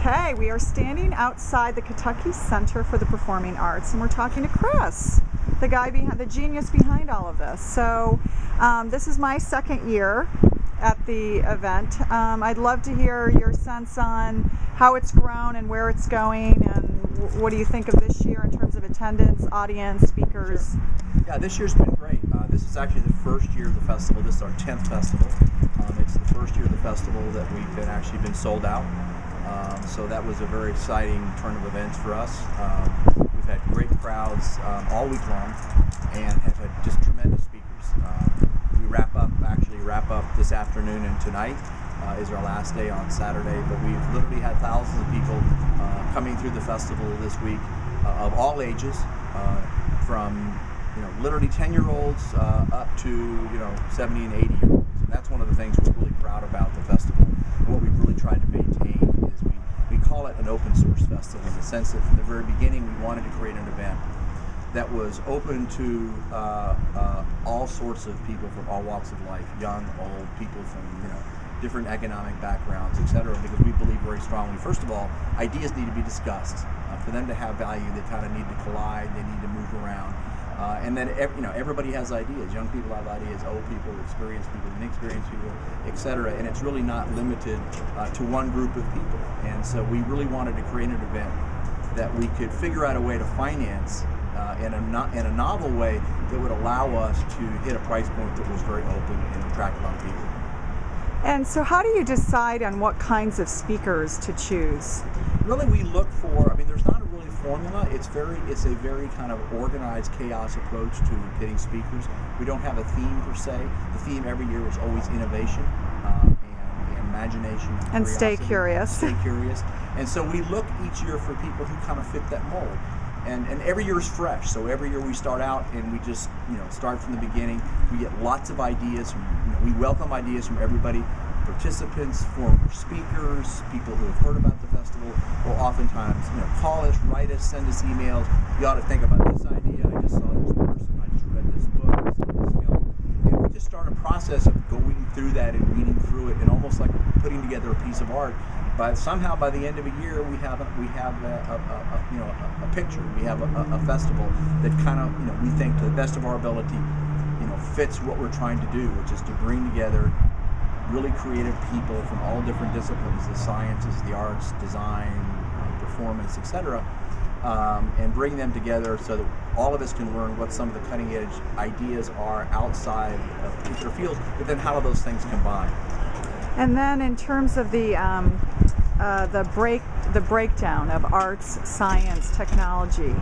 Okay, we are standing outside the Kentucky Center for the Performing Arts, and we're talking to Kris, the guy behind, the genius behind all of this. So this is my second year at the event. I'd love to hear your sense on how it's grown and where it's going, and what do you think of this year in terms of attendance, audience, speakers? Sure. Yeah, this year's been great. This is actually the first year of the festival. This is our 10th festival. It's the first year of the festival that we've been sold out. So that was a very exciting turn of events for us. We've had great crowds all week long and have had just tremendous speakers. We wrap up this afternoon, and tonight is our last day on Saturday, but we've literally had thousands of people coming through the festival this week of all ages, from literally 10-year-olds up to 70 and 80-year-olds. And that's one of the things we're really proud about the festival. And what we've really tried to maintain is we call it an open source festival, in the sense that from the very beginning we wanted to create an event that was open to all sorts of people from all walks of life, young, old, people from different economic backgrounds, etc. Because we believe very strongly, first of all, ideas need to be discussed. For them to have value, they kind of need to collide, they need to move around. And then everybody has ideas. Young people have ideas, old people, experienced people, inexperienced people, etc. And it's really not limited to one group of people. And so we really wanted to create an event that we could figure out a way to finance in a novel way that would allow us to hit a price point that was very open and attract a lot of people. And so how do you decide on what kinds of speakers to choose? Really, we look for, there's not a really formula. It's a very kind of organized chaos approach to pitting speakers. We don't have a theme per se. The theme every year is always innovation and imagination and stay curious. Stay curious. And so we look each year for people who kind of fit that mold. And every year is fresh. So every year we start out and we just start from the beginning. We get lots of ideas we welcome ideas from everybody. Participants, former speakers, people who have heard about the festival will oftentimes call us, write us, send us emails. You ought to think about this idea. I just saw this person. I just read this book. I saw this film. And we just start a process of going through that and reading through it, and almost like putting together a piece of art. But somehow by the end of a year, we have a picture. We have a festival that kind of we think to the best of our ability fits what we're trying to do, which is to bring together really creative people from all different disciplines, the sciences, the arts, design, performance, etc., and bring them together so that all of us can learn what some of the cutting edge ideas are outside of particular fields, but then how do those things combine? And then in terms of the breakdown of arts, science, technology,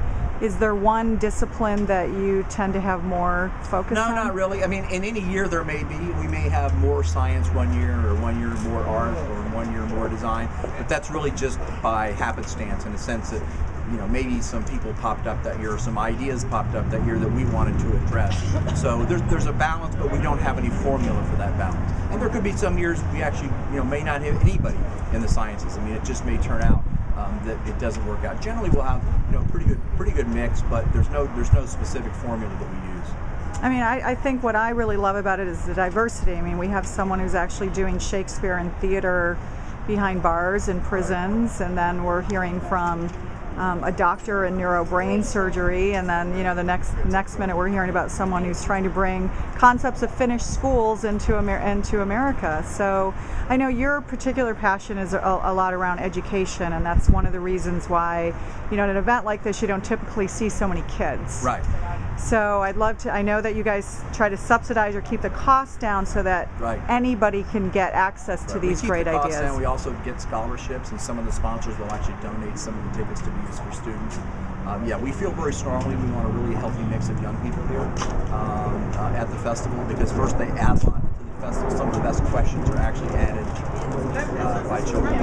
is there one discipline that you tend to have more focus on? No, not really. In any year there may be. We may have more science one year, or one year more art, or one year more design. But that's really just by happenstance, in the sense that maybe some people popped up that year, or some ideas popped up that year that we wanted to address. So there's a balance, but we don't have any formula for that balance. And there could be some years we actually may not have anybody in the sciences. It just may turn out that it doesn't work out. Generally, we'll have pretty good mix, but there's no specific formula that we use. I think what I really love about it is the diversity. We have someone who's actually doing Shakespeare and theater behind bars in prisons, and then we're hearing from a doctor in neurobrain surgery, and then the next minute we're hearing about someone who's trying to bring concepts of Finnish schools into America. So I know your particular passion is a lot around education, and that's one of the reasons why at an event like this you don't typically see so many kids. Right. So I know that you guys try to subsidize or keep the cost down so that anybody can get access to these great ideas. We keep the cost down. We also get scholarships, and some of the sponsors will actually donate some of the tickets to be used for students. We feel very strongly we want a really healthy mix of young people here at the festival, because first, they add a lot to the festival. Some of the best questions are actually added by children.